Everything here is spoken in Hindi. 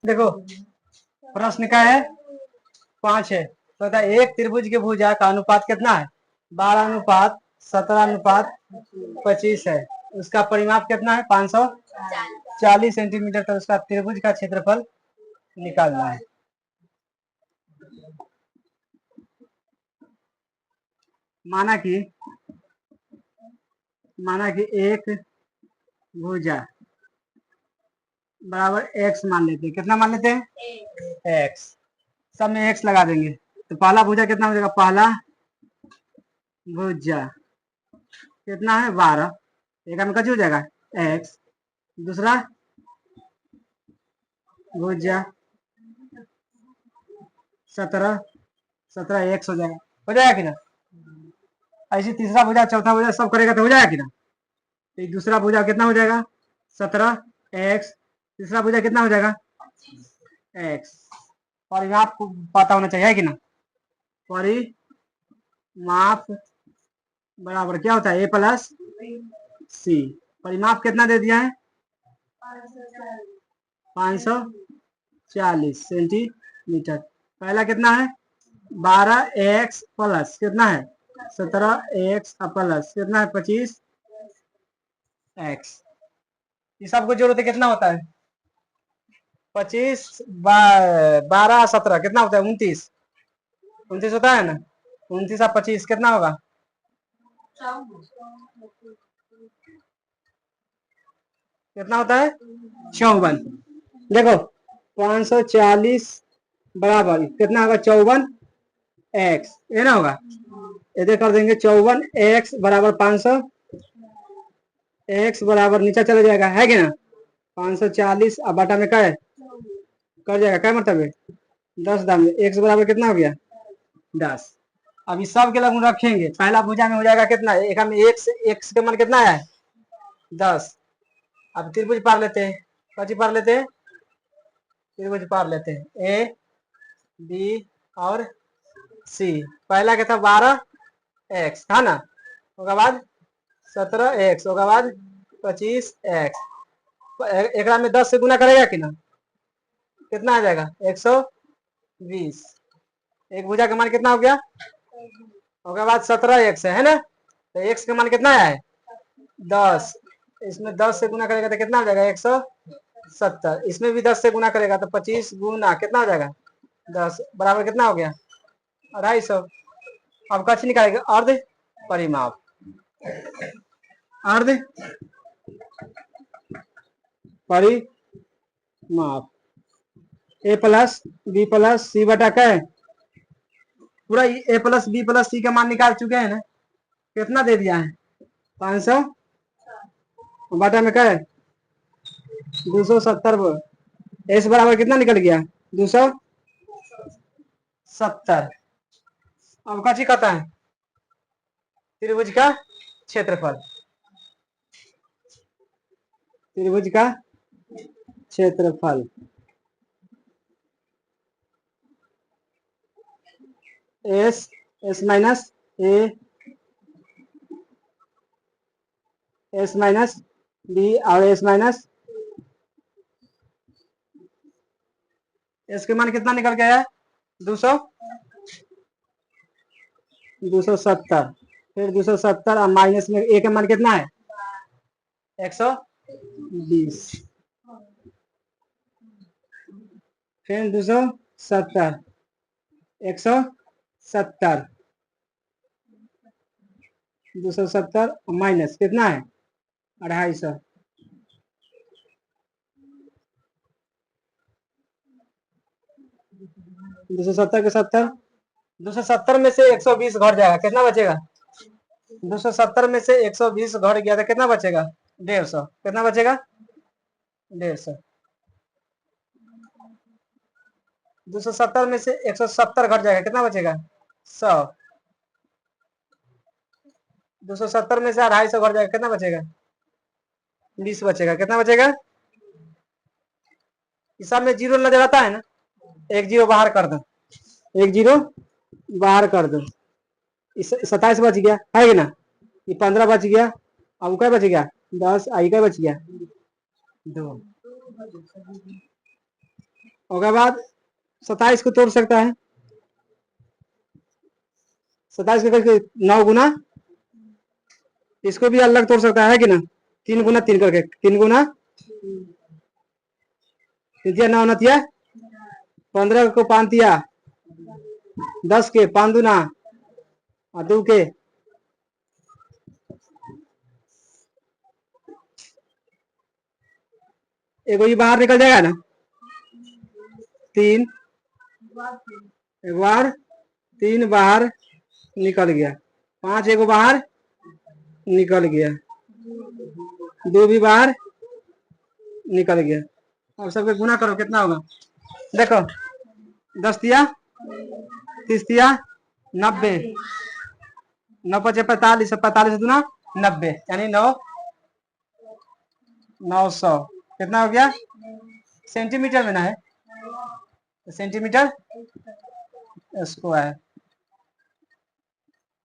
देखो प्रश्न क्या है, 5 है तो एक त्रिभुज के भुजा का अनुपात कितना है, 12:17:25 है। उसका परिमाप कितना है, 540 सेंटीमीटर। तो उसका त्रिभुज का क्षेत्रफल निकालना है। माना कि एक भुजा बराबर x मान लेते हैं। कितना मान लेते हैं, x। सब में x लगा देंगे तो पहला भुजा कितना हो जाएगा, पहला भुजा कितना है 12, एक में कच हो जाएगा x। दूसरा भुजा 17, 17 x हो जाएगा कि ना। ऐसे तीसरा भुजा चौथा भुजा सब करेगा तो हो जाएगा कि ना। तो दूसरा भुजा कितना हो जाएगा 17x, तीसरा भुजा कितना हो जाएगा x। परिमाप को पता होना चाहिए कि ना। परिमाप बराबर क्या होता है, a प्लस सी। परिमाप कितना दे दिया है, 540 सेंटीमीटर। पहला कितना है 12x प्लस कितना है 17x प्लस कितना है 25x। ये सबको जोड़ते कितना होता है, 25 12 17 कितना होता है 29, 29 होता है ना। 29 और 25 कितना होगा, कितना होता है 54। देखो 540 बराबर कितना होगा 54x, ये ना होगा। इधर कर देंगे 54x बराबर 500, x बराबर नीचे चला जाएगा है कि ना। 540 अब बटा में क्या है, कर जाएगा क्या मतलब है 10 दाम में। x बराबर कितना हो गया 10। अब इस सब के लगभग रखेंगे। पहला भुजा में हो जाएगा कितना, एक में x के मान कितना है 10। अब त्रिभुज पार लेते हैं, कौची पार लेते हैं, त्रिभुज पार लेते हैं ए बी और सी। पहला क्या था 12x था ना, उसके बाद 17x, उसके बाद 25x। एक में 10 से गुना करेगा कि ना, कितना आ जाएगा 120। एक भुजा का मान कितना हो गया, उसके बाद 17x है ना। तो x का मान कितना है 10, इसमें 10 से गुना करेगा तो कितना हो जाएगा 170। इसमें भी 10 से गुना करेगा तो 25 गुना कितना हो जाएगा 10 बराबर कितना हो गया 250। अब कछ निकालेगा अर्ध परिमाप, अर्ध परिमाप a प्लस बी प्लस सी बटा क्या है, पूरा a प्लस बी प्लस सी का मान निकाल चुके हैं ना। कितना दे दिया है 500 बटा में क्या है 270। एस बराबर कितना निकल गया 270। अब कची कहता है त्रिभुज का क्षेत्रफल, त्रिभुज का क्षेत्रफल S S minus A S minus B और एस माइनस एस के मान कितना निकल गया है 270। फिर 270 और माइनस में ए का मान कितना है 120। फिर 270 170 270 माइनस कितना है 250। 270 के 70, 270 में से 120 घट जाएगा, कितना बचेगा 270 में से 120 घट गया तो कितना बचेगा 150। कितना बचेगा 150। 270 में से 170 घट जाएगा, कितना बचेगा 100। 270 में से 250 घट जाएगा, कितना बचेगा 20 बचेगा। कितना बचेगा, इस सब में जीरो नजर आता है ना, एक जीरो बाहर कर दो, एक जीरो बाहर कर दो। 27 बच गया है कि ना, ये 15 बच गया। अब क्या बच गया 10, आई क्या बच गया 2। उसके बाद 27 को तोड़ सकता है, 27 को करके 9 गुना, इसको भी अलग तोड़ सकता है कि ना, 3 गुना 3 करके, 3 गुना 9 नतिया 15 को 5 दिया 10 के 5 दुना और 2 के एक ये बाहर निकल जाएगा ना, 3 एक बार 3 बाहर निकल गया, 5 एक बाहर निकल गया, 2 भी बाहर निकल गया। अब सबके गुना करो कितना होगा, देखो 10 दिया 30 दिया 90, 9 5 45, 45 दूना 90 यानी 900 कितना हो गया, सेंटीमीटर में ना है, सेंटीमीटर स्क्वायर।